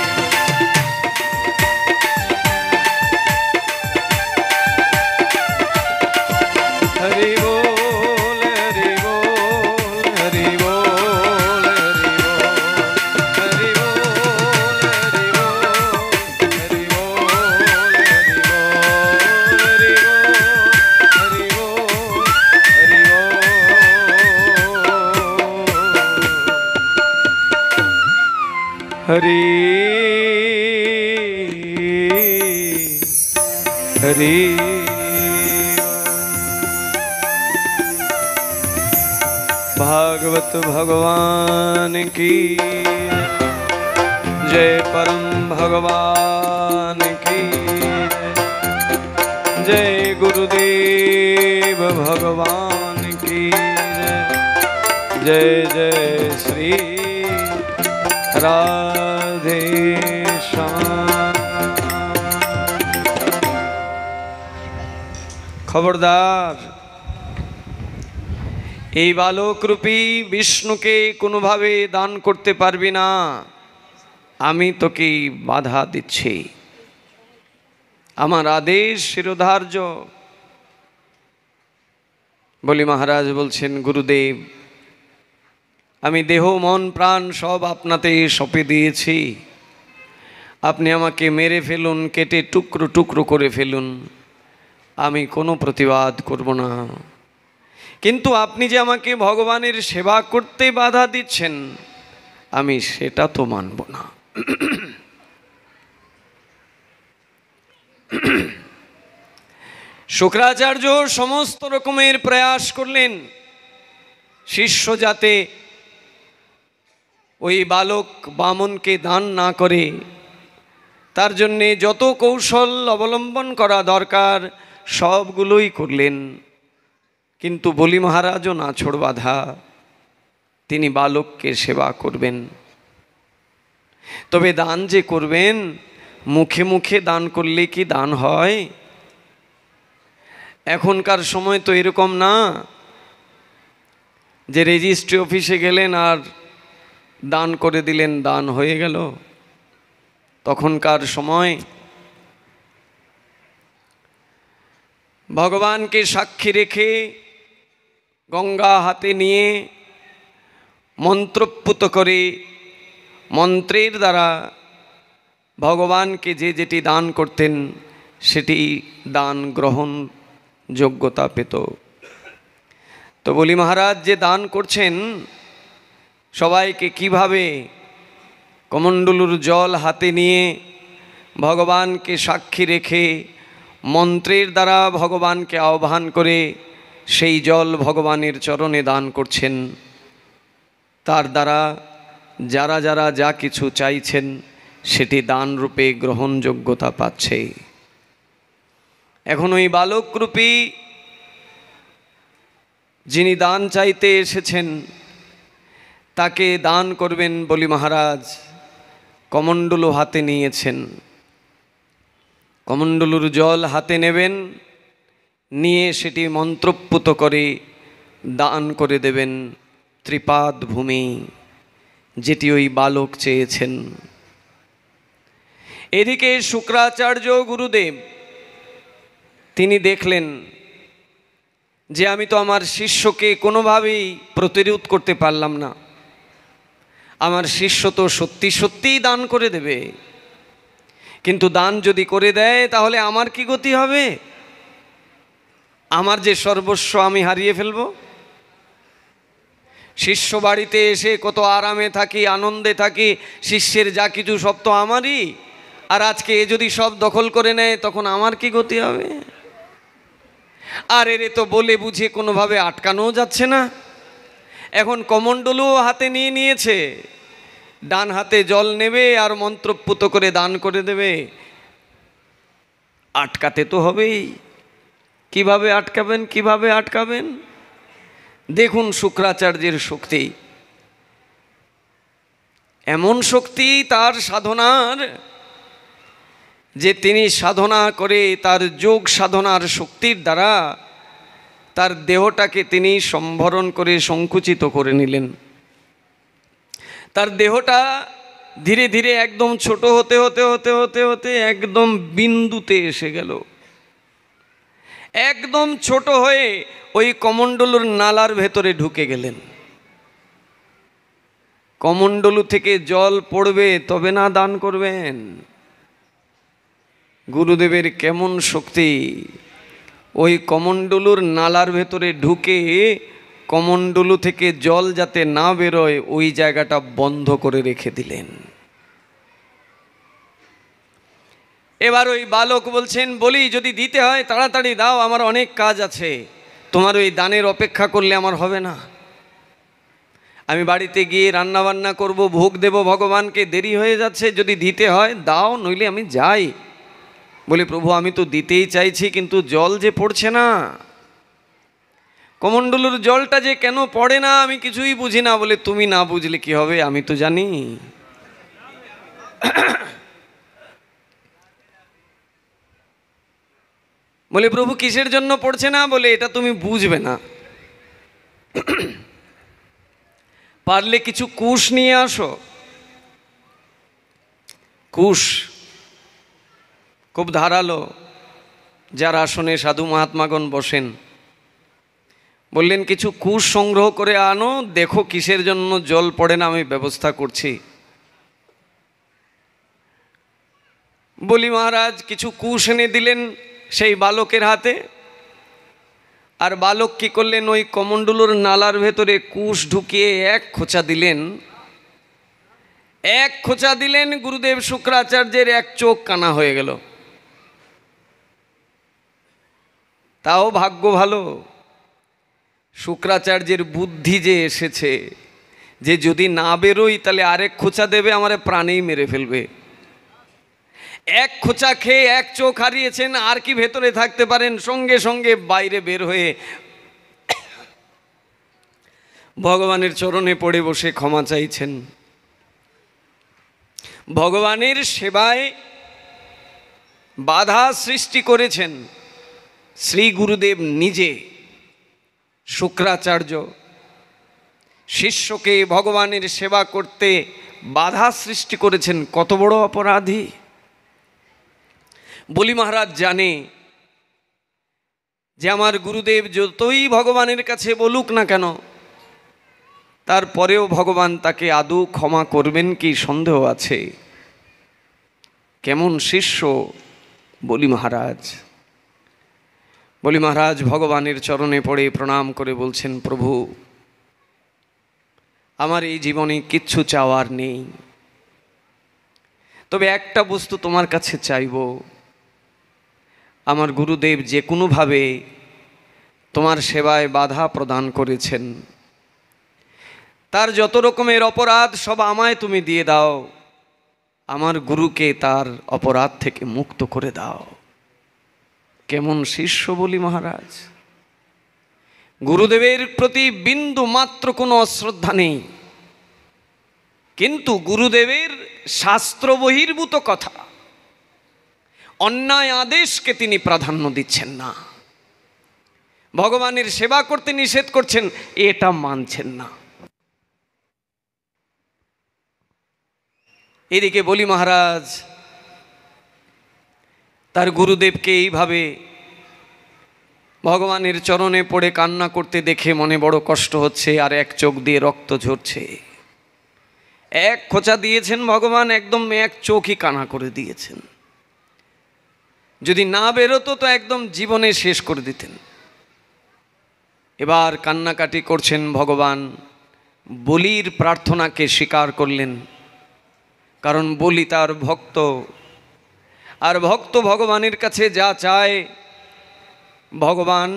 हरि बोल हरि बोल हरि बोल हरि बोल, हरि बोल हरि बोल हरि बोल, हरि बोल हरि बोल, हरि हरि भागवत भगवान की जय, परम भगवान की जय, गुरुदेव भगवान की जय, जय श्री राधे श्याम। खबरदार, এই বালকরূপী বিষ্ণুকে কোনোভাবে দান করতে পারবি না, আমি তোকে বাধা দিচ্ছি। আমার আদেশ শিরোধার্য। বলি মহারাজ বলছেন, গুরুদেব আমি দেহ মন প্রাণ সব আপনাতে সঁপে দিয়েছি, আপনি আমাকে মেরে ফেলুন, কেটে টুকরো টুকরো করে ফেলুন, আমি কোনো প্রতিবাদ করব না, কিন্তু আপনি যে আমাকে ভগবানের সেবা করতে বাধা দিচ্ছেন আমি সেটা তো মানব না। শুক্রাচার্য সমস্ত রকমের প্রয়াস করলেন শিষ্য যাতে ওই বালক বামনকে দান না করে, তার জন্যে যত কৌশল অবলম্বন করা দরকার সবগুলোই করলেন, কিন্তু বলি মহারাজও নাছোড় বাঁধা, তিনি বালককে সেবা করবেন। তবে দান যে করবেন, মুখে মুখে দান করলে কি দান হয়? এখনকার সময় তো এরকম না যে রেজিস্ট্রি অফিসে গেলেন আর দান করে দিলেন, দান হয়ে গেল। তখনকার সময় ভগবানকে সাক্ষী রেখে গঙ্গা হাতে নিয়ে মন্ত্রপুত করে মন্ত্রের দ্বারা ভগবানকে যে যেটি দান করতেন সেটি দান গ্রহণ যোগ্যতা পেত। তো বলি মহারাজ যে দান করছেন সবাইকে কিভাবে, কমণ্ডলুর জল হাতে নিয়ে ভগবানকে সাক্ষী রেখে মন্ত্রের দ্বারা ভগবানকে আহ্বান করে সেই জল ভগবানের চরণে দান করছেন। তার দ্বারা যারা যারা যা কিছু চাইছেন সেটি দানরূপে গ্রহণযোগ্যতা পাচ্ছে। এখন ওই বালকরূপী যিনি দান চাইতে এসেছেন তাকে দান করবেন বলি মহারাজ কমণ্ডলু হাতে নিয়েছেন। কমণ্ডলুর জল হাতে নেবেন, নিয়ে সেটি মন্ত্রপুত করে দান করে দেবেন ত্রিপাদ ভূমি, যেটি ওই বালক চেয়েছেন। এদিকে শুক্রাচার্য গুরুদেব তিনি দেখলেন যে আমি তো আমার শিষ্যকে কোনোভাবেই প্রতিরোধ করতে পারলাম না, আমার শিষ্য তো সত্যি সত্যিই দান করে দেবে, কিন্তু দান যদি করে দেয় তাহলে আমার কি গতি হবে? আমার যে সর্বস্ব আমি হারিয়ে ফেলব। শিষ্য বাড়িতে এসে কত আরামে থাকি, আনন্দে থাকি, শিষ্যের যা কিছু সব তো আমারই, আর আজকে এ যদি সব দখল করে নেয় তখন আমার কি গতি হবে? আর এরে তো বলে বুঝে কোনোভাবে আটকানোও যাচ্ছে না। এখন কমণ্ডলু হাতে নিয়ে নিয়েছে, ডান হাতে জল নেবে আর মন্ত্রপুত করে দান করে দেবে, আটকাতে তো হবেই। কিভাবে আটকাবেন, কিভাবে আটকাবেন? দেখুন শুক্রাচার্যের শক্তি, এমন শক্তি তার সাধনার যে তিনি সাধনা করে তার যোগ সাধনার শক্তির দ্বারা তার দেহটাকে তিনি সম্বরণ করে সংকুচিত করে নিলেন। তার দেহটা ধীরে ধীরে একদম ছোট হতে হতে হতে হতে হতে একদম বিন্দুতে এসে গেল। একদম ছোট হয়ে ওই কমণ্ডলুর নালার ভেতরে ঢুকে গেলেন। কমণ্ডলু থেকে জল পড়বে তবে না দান করবেন। গুরুদেবের কেমন শক্তি! ওই কমণ্ডলুর নালার ভেতরে ঢুকে কমণ্ডলু থেকে জল যাতে না বেরোয় ওই জায়গাটা বন্ধ করে রেখে দিলেন। এবার ওই বালক বলছেন, বলি যদি দিতে হয় তাড়াতাড়ি দাও, আমার অনেক কাজ আছে, তোমার ওই দানের অপেক্ষা করলে আমার হবে না। আমি বাড়িতে গিয়ে রান্নাবান্না করব, ভোগ দেব ভগবানকে, দেরি হয়ে যাচ্ছে, যদি দিতে হয় দাও, নইলে আমি যাই। বলি প্রভু আমি তো দিতেই চাইছি, কিন্তু জল যে পড়ছে না, কমণ্ডলুর জলটা যে কেন পড়ে না আমি কিছুই বুঝি না। বলে তুমি না বুঝলে কি হবে, আমি তো জানি। বলে প্রভু কিসের জন্য পড়ছে না? বলে এটা তুমি বুঝবে না, পারলে কিছু কুশ নিয়ে আসো। কুশ খুব ধারালো, যার আসনে সাধু মহাত্মাগণ বসেন। বললেন কিছু কুশ সংগ্রহ করে আনো, দেখো কিসের জন্য জল পড়ে না, আমি ব্যবস্থা করছি। বলি মহারাজ কিছু কুশ এনে দিলেন, সেই বালকের হাতে। আর বালক কী করলেন, ওই কমণ্ডলুর নালার ভেতরে কুশ ঢুকিয়ে এক খোঁচা দিলেন। এক খোঁচা দিলেন, গুরুদেব শুক্রাচার্যের এক চোখ কানা হয়ে গেল। তাও ভাগ্য ভালো, শুক্রাচার্যের বুদ্ধি যে এসেছে যে যদি না বেরোই তাহলে আরেক খোঁচা দেবে, আমারে প্রাণেই মেরে ফেলবে। এক খোঁচা খেয়ে এক চোখ হারিয়েছেন, আর কি ভেতরে থাকতে পারেন? সঙ্গে সঙ্গে বাইরে বের হয়ে ভগবানের চরণে পড়ে বসে ক্ষমা চাইছেন। ভগবানের সেবায় বাধা সৃষ্টি করেছেন শ্রী গুরুদেব নিজে। শুক্রাচার্য শিষ্যকে ভগবানের সেবা করতে বাধা সৃষ্টি করেছেন, কত বড় অপরাধী! বলি মহারাজ জানে যে আমার গুরুদেব যতই ভগবানের কাছে বলুক না কেন, তারপরেও ভগবান তাকে আদৌ ক্ষমা করবেন কি সন্দেহ আছে। কেমন শিষ্য বলি মহারাজ! বলি মহারাজ ভগবানের চরণে পড়ে প্রণাম করে বলছেন, প্রভু আমার এই জীবনে কিচ্ছু চাওয়ার নেই, তবে একটা বস্তু তোমার কাছে চাইব। আমার গুরুদেব যে কোনোভাবে তোমার সেবায় বাধা প্রদান করেছেন, তার যত রকমের অপরাধ সব আমায় তুমি দিয়ে দাও, আমার গুরুকে তার অপরাধ থেকে মুক্ত করে দাও। কেমন শিষ্য বলি মহারাজ! গুরুদেবের প্রতি বিন্দু মাত্র কোনো অশ্রদ্ধা নেই, কিন্তু গুরুদেবের শাস্ত্র বহির্ভূত কথা, অন্যায় আদেশকে তিনি প্রাধান্য দিচ্ছেন না। ভগবানের সেবা করতে নিষেধ করছেন, এটা মানছেন না। এদিকে বলি মহারাজ তার গুরুদেবকে এইভাবে ভগবানের চরণে পড়ে কান্না করতে দেখে মনে বড় কষ্ট হচ্ছে, আর এক চোখ দিয়ে রক্ত ঝরছে। এক খোঁচা দিয়েছেন ভগবান, একদম এক চোখই কানা করে দিয়েছেন। যদি না বেরোতো তো একদম জীবনে শেষ করে দিতেন। এবার কান্নাকাটি করছেন ভগবান, বলির প্রার্থনাকে স্বীকার করলেন, কারণ বলি তার ভক্ত, আর ভক্ত ভগবানের কাছে যা চায় ভগবান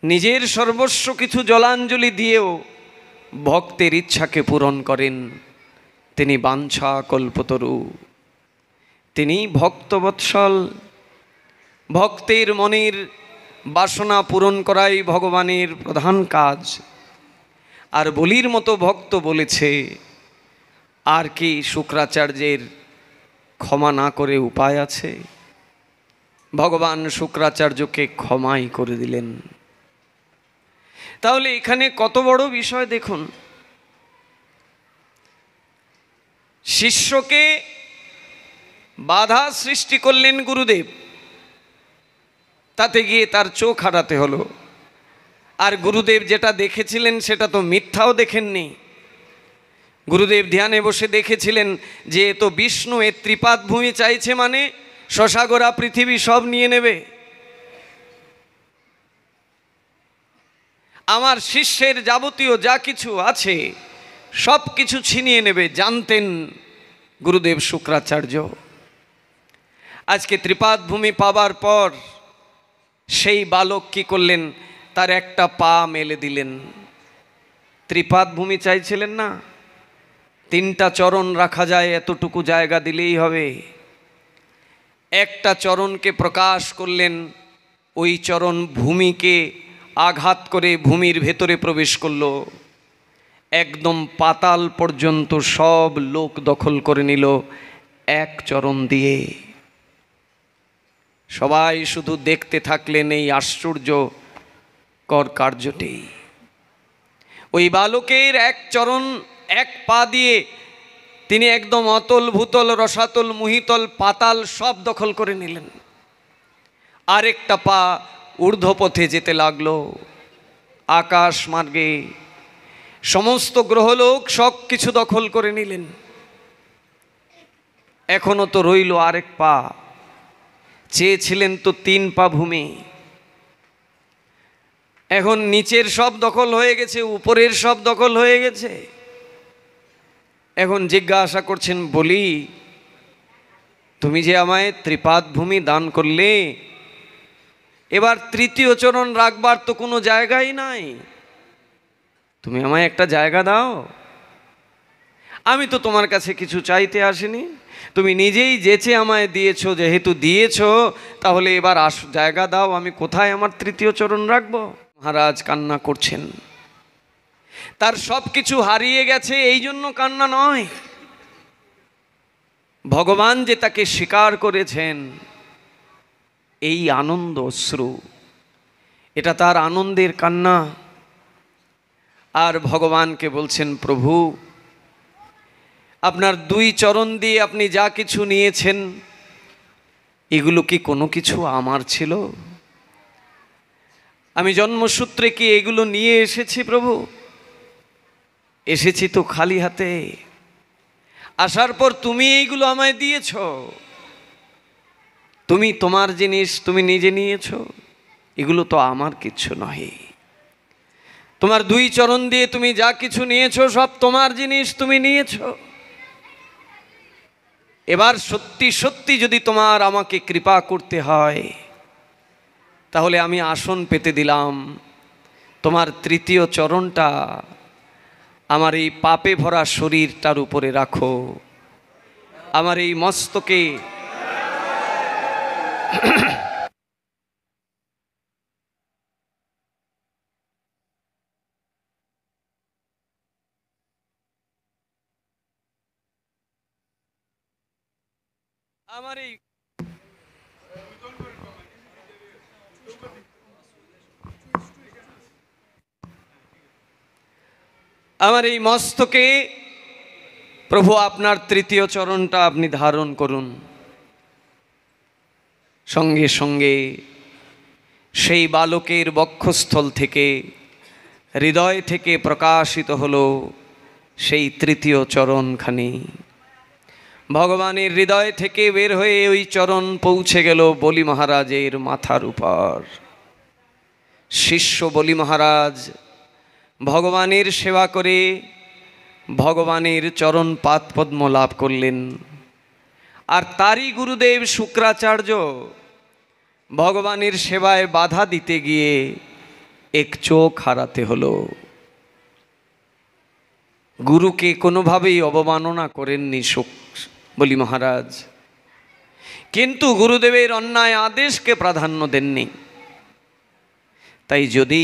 নিজের সর্বস্ব কিছু জলাঞ্জলি দিয়েও ভক্তের ইচ্ছাকে পূরণ করেন। তিনি বাঞ্ছা কল্পতরু, তিনি ভক্তবৎসল। ভক্তের মনের বাসনা পূরণ করাই ভগবানের প্রধান কাজ। আর বলির মতো ভক্ত বলেছে, আর কি শুক্রাচার্যের ক্ষমা না করে উপায় আছে? ভগবান শুক্রাচার্যকে ক্ষমাই করে দিলেন। তাহলে এখানে কত বড় বিষয় দেখুন। শিষ্যকে বাধা সৃষ্টি করলেন গুরুদেব, তাতে গিয়ে তার চোখ হারাতে হলো। আর গুরুদেব যেটা দেখেছিলেন সেটা তো মিথ্যাও দেখেননি। গুরুদেব ধ্যানে বসে দেখেছিলেন যে এ তো বিষ্ণু, এ ত্রিপাদ ভূমি চাইছে মানে শশাগোরা পৃথিবী সব নিয়ে নেবে, আমার শিষ্যের যাবতীয় যা কিছু আছে সব কিছু ছিনিয়ে নেবে, জানতেন গুরুদেব শুক্রাচার্য। আজকে ত্রিপাদ ভূমি পাবার পর সেই বালক কি করলেন, তার একটা পা মেলে দিলেন। ত্রিপাদ ভূমি চাইছিলেন না, 3টা চরণ রাখা যায় এতটুকু জায়গা দিলেই হবে। একটা চরণকে প্রকাশ করলেন, ওই চরণ ভূমিকে আঘাত করে ভূমির ভেতরে প্রবেশ করল, একদম পাতাল পর্যন্ত সব লোক দখল করে নিল এক চরণ দিয়ে। সবাই শুধু দেখতে থাকলেন এই আশ্চর্যকর কার্যটি। ওই বালকের এক চরণ, এক পা দিয়ে তিনি একদম অতল, ভূতল, রসাতল, মুহিতল, পাতাল সব দখল করে নিলেন। আরেকটা পা ঊর্ধ্বপথে যেতে লাগলো, আকাশ মার্গে সমস্ত গ্রহলোক সব কিছু দখল করে নিলেন। এখনো তো রইল আরেক পা, চেয়েছিলেন তো 3 পা ভূমি, এখন নিচের সব দখল হয়ে গেছে, উপরের সব দখল হয়ে গেছে। এখন জিজ্ঞাসা করছেন, বলি তুমি যে আমায় ত্রিপাদ ভূমি দান করলে, এবার তৃতীয় চরণ রাখবার তো কোনো জায়গাই নাই, তুমি আমায় একটা জায়গা দাও। আমি তো তোমার কাছে কিছু চাইতে আসিনি, তুমি নিজেই যেচে আমায় দিয়েছো, যেহেতু দিয়েছো তাহলে এবার জায়গা দাও, আমি কোথায় আমার তৃতীয় চরণ রাখবো। মহারাজ কান্না করছেন, তার সব কিছু হারিয়ে গেছে এই জন্য কান্না নয়, ভগবান যে তাকে স্বীকার করেছেন এই আনন্দ অশ্রু, এটা তার আনন্দের কান্না। আর ভগবানকে বলছেন, প্রভু আপনার 2 চরণ দিয়ে আপনি যা কিছু নিয়েছেন, এগুলো কি কোনো কিছু আমার ছিল? আমি জন্মসূত্রে কি এগুলো নিয়ে এসেছি প্রভু? এসেছি তো খালি হাতে। আসার পর তুমি এইগুলো আমায় দিয়েছ, তুমি তোমার জিনিস তুমি নিজে নিয়েছ, এগুলো তো আমার কিচ্ছু নয়। তোমার 2 চরণ দিয়ে তুমি যা কিছু নিয়েছো সব তোমার জিনিস, তুমি নিয়েছো। এবার সত্যি সত্যি যদি তোমার আমাকে কৃপা করতে হয়, তাহলে আমি আসন পেতে দিলাম, তোমার তৃতীয় চরণটা আমার এই পাপে ভরা শরীরটার উপরে রাখো, আমার এই মস্তকে আমার এই মস্তকে প্রভু আপনার তৃতীয় চরণটা আপনি ধারণ করুন। সঙ্গে সঙ্গে সেই বালকের বক্ষস্থল থেকে, হৃদয় থেকে প্রকাশিত হলো সেই তৃতীয় চরণখানি। ভগবানের হৃদয় থেকে বের হয়ে ওই চরণ পৌঁছে গেল বলি মহারাজের মাথার উপর। শিষ্য বলি মহারাজ ভগবানের সেবা করে ভগবানের চরণ পাদ পদ্ম লাভ করলেন। আর তারই গুরুদেব শুক্রাচার্য ভগবানের সেবায় বাধা দিতে গিয়ে এক চোখ হারাতে হলো। গুরুকে কোনোভাবেই অবমাননা করেননি বলি মহারাজ, কিন্তু গুরুদেবের অন্যায় আদেশকে প্রাধান্য দেননি। তাই যদি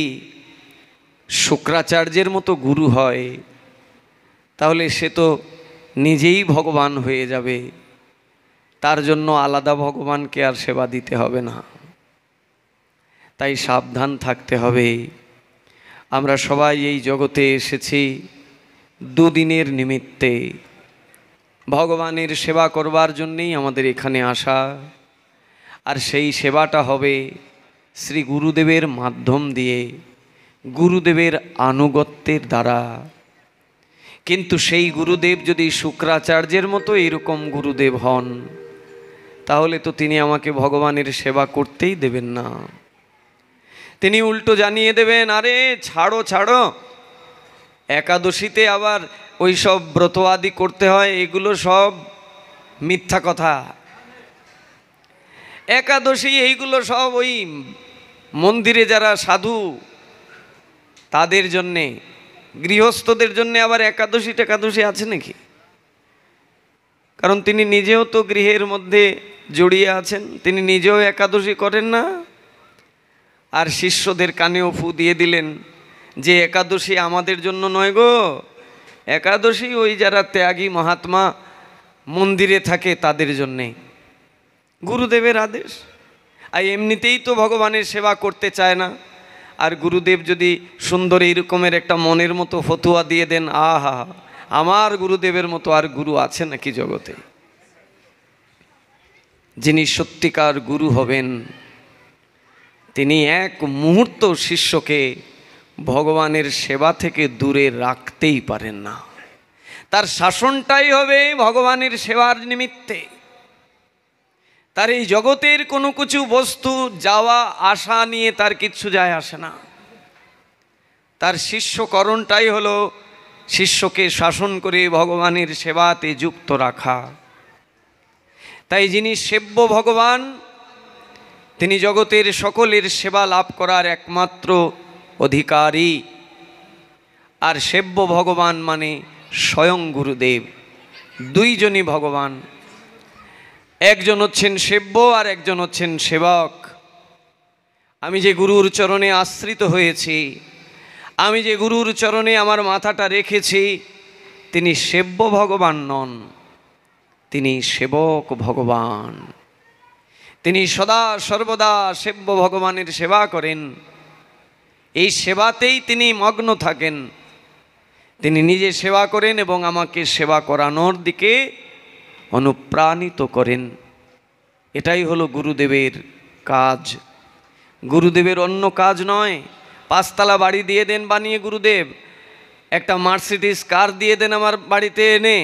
শুক্রাচার্যের মতো গুরু হয়, তাহলে সে তো নিজেই ভগবান হয়ে যাবে, তার জন্য আলাদা ভগবানকে আর সেবা দিতে হবে না। তাই সাবধান থাকতে হবে। আমরা সবাই এই জগতে এসেছি 2 দিনের নিমিত্তে, ভগবানের সেবা করবার জন্যেই আমাদের এখানে আসা। আর সেই সেবাটা হবে শ্রী গুরুদেবের মাধ্যম দিয়ে, গুরুদেবের আনুগত্যের দ্বারা। কিন্তু সেই গুরুদেব যদি শুক্রাচার্যের মতো এরকম গুরুদেব হন, তাহলে তো তিনি আমাকে ভগবানের সেবা করতেই দেবেন না। তিনি উল্টো জানিয়ে দেবেন, আরে ছাড়ো ছাড়ো, একাদশীতে আবার ওই সব ব্রত আদি করতে হয়, এগুলো সব মিথ্যা কথা। একাদশী এইগুলো সব ওই মন্দিরে যারা সাধু তাদের জন্যে, গৃহস্থদের জন্যে আবার একাদশী আছে নাকি? কারণ তিনি নিজেও তো গৃহের মধ্যে জড়িয়ে আছেন, তিনি নিজেও একাদশী করেন না। আর শিষ্যদের কানেও ফু দিয়ে দিলেন যে একাদশী আমাদের জন্য নয় গো, একাদশী ওই যারা ত্যাগী মহাত্মা মন্দিরে থাকে তাদের জন্যে, গুরুদেবের আদেশ। আর এমনিতেই তো ভগবানের সেবা করতে চায় না, আর গুরুদেব যদি সুন্দর এইরকমের একটা মনের মতো ফতুয়া দিয়ে দেন, আহা, আমার গুরুদেবের মতো আর গুরু আছে নাকি জগতে? যিনি সত্যিকার গুরু হবেন, তিনি এক মুহূর্ত শিষ্যকে ভগবানের সেবা থেকে দূরে রাখতেই পারেন না। তার শাসনটাই হবে ভগবানের সেবার নিমিত্তে। তার এই জগতের কোনো কিছু বস্তু যাওয়া আসা নিয়ে তার কিচ্ছু যায় আসে না। তার শিষ্যকরণটাই হলো শিষ্যকে শাসন করে ভগবানের সেবাতে যুক্ত রাখা। তাই যিনি সেব্য ভগবান, তিনি জগতের সকলের সেবা লাভ করার একমাত্র অধিকারী। আর সেব্য ভগবান মানে স্বয়ং গুরুদেব। দুইজনই ভগবান, একজন হচ্ছেন সেব্য আর একজন হচ্ছেন সেবক। আমি যে গুরুর চরণে আশ্রিত হয়েছি, আমি যে গুরুর চরণে আমার মাথাটা রেখেছি, তিনি সেব্য ভগবান নন, তিনি সেবক ভগবান। তিনি সদা সর্বদা সেব্য ভগবানের সেবা করেন। এই সেবাতেই তিনি মগ্ন থাকেন। তিনি নিজে সেবা করেন এবং আমাকে সেবা করানোর দিকে অনুপ্রাণিত করেন। এটাই হলো গুরুদেবের কাজ। গুরুদেবের অন্য কাজ নয়। 5 তলা বাড়ি দিয়ে দেন বানিয়ে গুরুদেব, একটা মার্সিডিজ কার দিয়ে দেন আমার বাড়িতে এনে,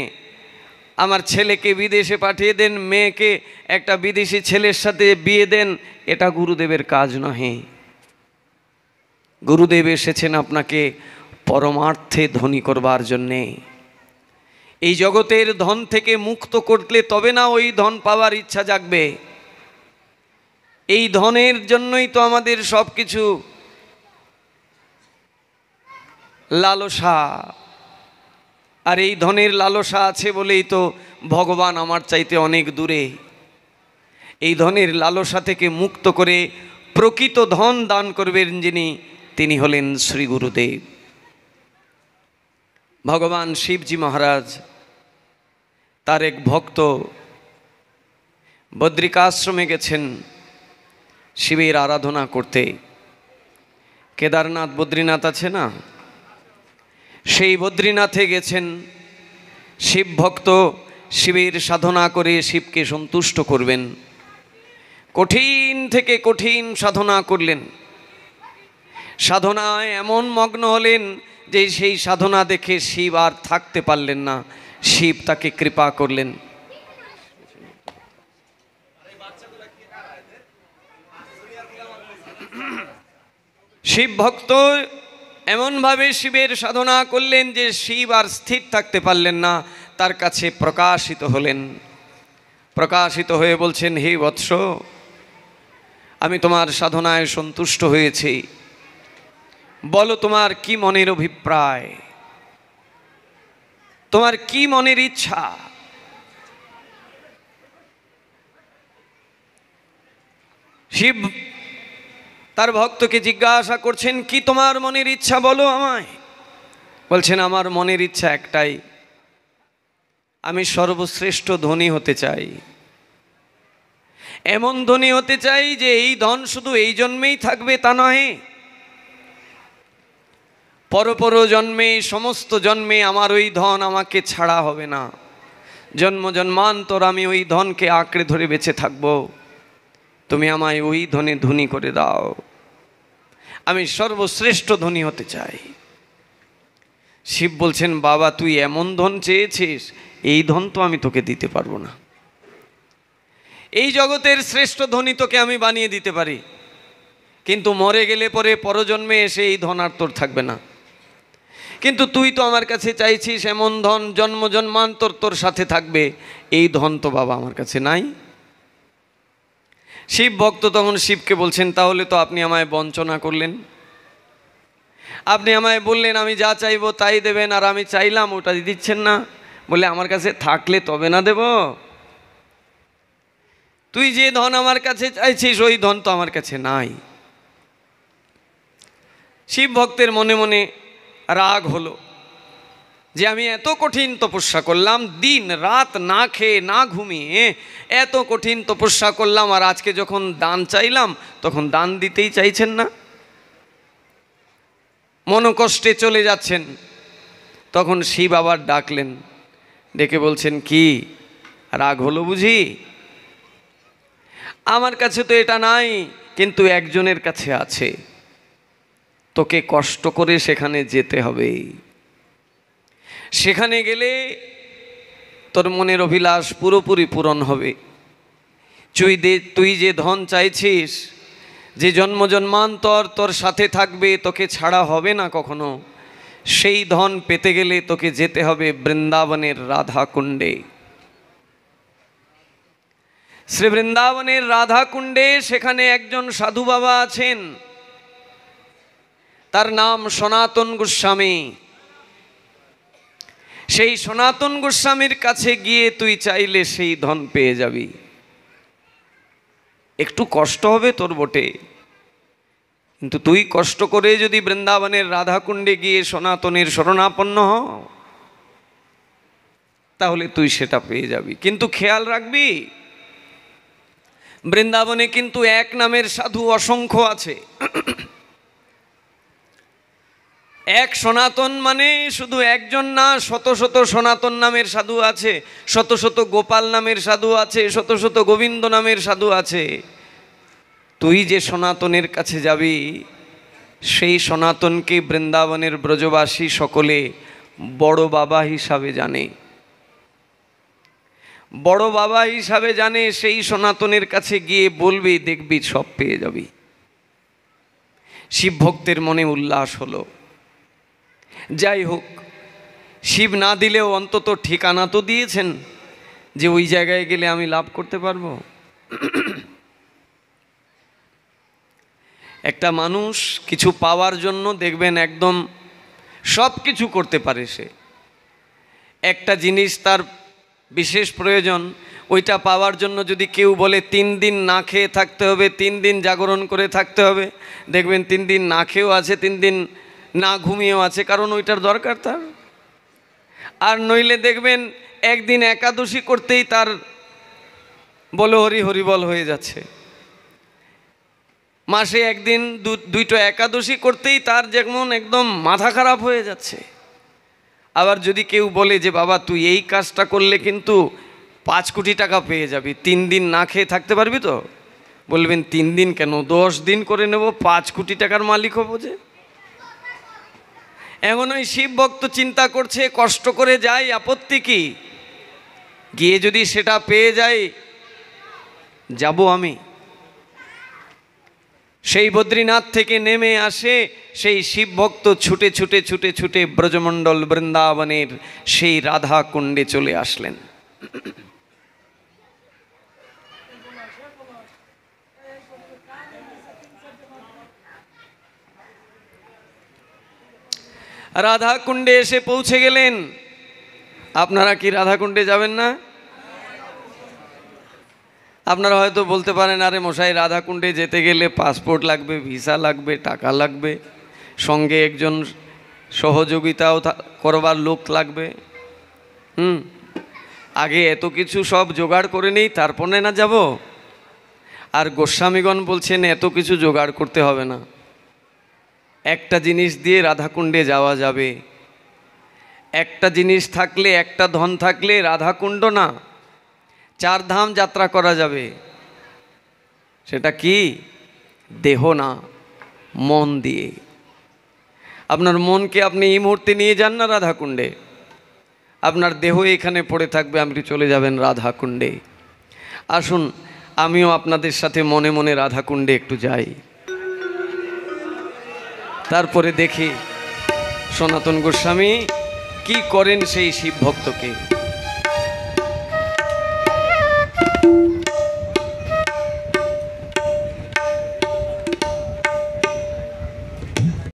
আমার ছেলেকে বিদেশে পাঠিয়ে দেন, মেয়েকে একটা বিদেশি ছেলের সাথে বিয়ে দেন, এটা গুরুদেবের কাজ নহে। গুরুদেব এসেছেন আপনাকে পরমার্থে ধনী করবার জন্যে। এই জগতের ধন থেকে মুক্ত করলে তবে না ওই ধন পাওয়ার ইচ্ছা জাগবে। এই ধনের জন্যই তো আমাদের সব কিছু লালসা। আর এই ধনের লালসা আছে বলেই তো ভগবান আমার চাইতে অনেক দূরে। এই ধনের লালসা থেকে মুক্ত করে প্রকৃত ধন দান করবেন যিনি, তিনি হলেন শ্রী গুরুদেব। ভগবান শিবজি মহারাজ, তার এক ভক্ত বদ্রিকাশ্রমে গেছেন শিবের আরাধনা করতে। কেদারনাথ বদ্রীনাথ আছে না, সেই বদ্রীনাথে গেছেন। শিব ভক্ত শিবের সাধনা করে শিবকে সন্তুষ্ট করবেন। কঠিন থেকে কঠিন সাধনা করলেন। সাধনায় এমন মগ্ন হলেন যে সেই সাধনা দেখে শিব আর থাকতে পারলেন না। শিব তাকে কৃপা করলেন। শিব ভক্ত এমনভাবে শিবের সাধনা করলেন যে শিব আর স্থির থাকতে পারলেন না, তার কাছে প্রকাশিত হলেন। প্রকাশিত হয়ে বলছেন, হে বৎস, আমি তোমার সাধনায় সন্তুষ্ট হয়েছি, বলো তোমার কি মনের অভিপ্রায়, তোমার কি মনের ইচ্ছা। শিব তার ভক্তকে জিজ্ঞাসা করছেন, কি তোমার মনের ইচ্ছা বলো আমায়। বলছেন, আমার মনের ইচ্ছা একটাই, আমি সর্বশ্রেষ্ঠ ধনী হতে চাই। এমন ধনী হতে চাই যে এই ধন শুধু এই জন্মেই থাকবে তা নয়, পরপর জন্মে, সমস্ত জন্মে আমার ওই ধন আমাকে ছাড়া হবে না। জন্ম জন্মান্তর আমি ওই ধনকে আঁকড়ে ধরে বেঁচে থাকব। তুমি আমায় ওই ধনে ধনী করে দাও। আমি সর্বশ্রেষ্ঠ ধনী হতে চাই। শিব বলছেন, বাবা তুই এমন ধন চেয়েছিস, এই ধন তো আমি তোকে দিতে পারবো না। এই জগতের শ্রেষ্ঠ ধনী তোকে আমি বানিয়ে দিতে পারি, কিন্তু মরে গেলে পরে পরজন্মে এসে এই ধন আর তোর থাকবে না। কিন্তু তুই তো আমার কাছে চাইছিস এমন ধন জন্ম জন্মান্তর তোর সাথে থাকবে, এই ধন তো বাবা আমার কাছে নাই। শিব ভক্ত তখন শিবকে বলছেন, তাহলে তো আপনি আমায় বঞ্চনা করলেন। আপনি আমায় বললেন আমি যা চাইবো তাই দেবেন, আর আমি চাইলাম ওটা দিচ্ছেন না। বলে, আমার কাছে থাকলে তবে না দেব। তুই যে ধন আমার কাছে চাইছিস ওই ধন তো আমার কাছে নাই। শিব ভক্তের মনে মনে রাগ হলো যে আমি এত কঠিন তপস্যা করলাম, দিন রাত না খেয়ে না ঘুমিয়ে এত কঠিন তপস্যা করলাম, আর আজকে যখন দান চাইলাম তখন দান দিতেই চাইছেন না। মনোকষ্টে চলে যাচ্ছেন। তখন শিব আবার ডাকলেন, ডেকে বলছেন, কি রাগ হলো বুঝি? আমার কাছে তো এটা নাই, কিন্তু একজনের কাছে আছে। তোকে কষ্ট করে সেখানে যেতে হবে। সেখানে গেলে তোর মনের অভিলাষ পুরোপুরি পূরণ হবে। তুই যে ধন চাইছিস, যে জন্ম জন্মান্তর তোর সাথে থাকবে, তোকে ছাড়া হবে না কখনো, সেই ধন পেতে গেলে তোকে যেতে হবে বৃন্দাবনের রাধা কুণ্ডে। শ্রী বৃন্দাবনের রাধা কুণ্ডে সেখানে একজন সাধু বাবা আছেন, তার নাম সনাতন গোস্বামী। সেই সনাতন গোস্বামীর কাছে গিয়ে তুই চাইলে সেই ধন পেয়ে যাবি। একটু কষ্ট হবে তোর বটে, কিন্তু তুই কষ্ট করে যদি বৃন্দাবনের রাধাকুণ্ডে গিয়ে সনাতনের শরণাপন্ন হ, তাহলে তুই সেটা পেয়ে যাবি। কিন্তু খেয়াল রাখবি, বৃন্দাবনে কিন্তু এক নামের সাধু অসংখ্য আছে। এক সনাতন মানে শুধু একজন না, শত শত সনাতন নামের সাধু আছে, শত শত গোপাল নামের সাধু আছে, শত শত গোবিন্দ নামের সাধু আছে। তুই যে সনাতনের কাছে যাবি, সেই সনাতনকে বৃন্দাবনের ব্রজবাসী সকলে বড় বাবা হিসাবে জানে, বড় বাবা হিসাবে জানে। সেই সনাতনের কাছে গিয়ে বলবি, দেখবি সব পেয়ে যাবি। শিব ভক্তের মনে উল্লাস হলো। যাই হোক, শিব না দিলেও অন্তত ঠিকানা তো দিয়েছেন যে ওই জায়গায় গেলে আমি লাভ করতে পারবো। একটা মানুষ কিছু পাওয়ার জন্য দেখবেন একদম সব কিছু করতে পারে। সে একটা জিনিস তার বিশেষ প্রয়োজন, ওইটা পাওয়ার জন্য যদি কেউ বলে 3 দিন না খেয়ে থাকতে হবে, 3 দিন জাগরণ করে থাকতে হবে, দেখবেন 3 দিন না খেয়েও আছে, 3 দিন না ঘুমিয়েও আছে, কারণ ওইটার দরকার তার। আর নইলে দেখবেন একদিন একাদশী করতেই তার বলো হরি হরি বল হয়ে যাচ্ছে। মাসে একদিন দুইটো একাদশী করতেই তার যেমন একদম মাথা খারাপ হয়ে যাচ্ছে। আবার যদি কেউ বলে যে বাবা তুই এই কাজটা করলে কিন্তু 5 কোটি টাকা পেয়ে যাবি, 3 দিন না খেয়ে থাকতে পারবি তো? বলবেন 3 দিন কেন, 10 দিন করে নেব, 5 কোটি টাকার মালিক হবো যে। এমন ওই শিব ভক্ত চিন্তা করছে, কষ্ট করে যাই, আপত্তি কি? গিয়ে যদি সেটা পেয়ে যাই, যাব আমি। সেই বদ্রীনাথ থেকে নেমে আসে সেই শিব ভক্ত ছুটে ছুটে ছুটে ছুটে ব্রজমণ্ডল বৃন্দাবনের সেই রাধা কুণ্ডে চলে আসলেন। রাধা কুণ্ডে এসে পৌঁছে গেলেন। আপনারা কি রাধা কুণ্ডে যাবেন না? আপনারা হয়তো বলতে পারেন, আরে মশাই রাধা কুণ্ডে যেতে গেলে পাসপোর্ট লাগবে, ভিসা লাগবে, টাকা লাগবে, সঙ্গে একজন সহযোগিতাও করবার লোক লাগবে। আগে এত কিছু সব জোগাড় করে নেই, তারপরে না যাব। আর গোস্বামীগণ বলছেন এত কিছু জোগাড় করতে হবে না, একটা জিনিস দিয়ে রাধাকুণ্ডে যাওয়া যাবে। একটা জিনিস থাকলে, একটা ধন থাকলে রাধাকুণ্ড না 4 ধাম যাত্রা করা যাবে। সেটা কি? দেহ না, মন দিয়ে। আপনার মনকে আপনি এই মুহূর্তে নিয়ে যান না রাধাকুণ্ডে, আপনার দেহ এখানে পড়ে থাকবে, আপনি চলে যাবেন রাধাকুণ্ডে। আসুন আমিও আপনাদের সাথে মনে মনে রাধাকুণ্ডে একটু যাই, তারপরে দেখি সনাতন গোস্বামী কি করেন সেই শিব ভক্তকে।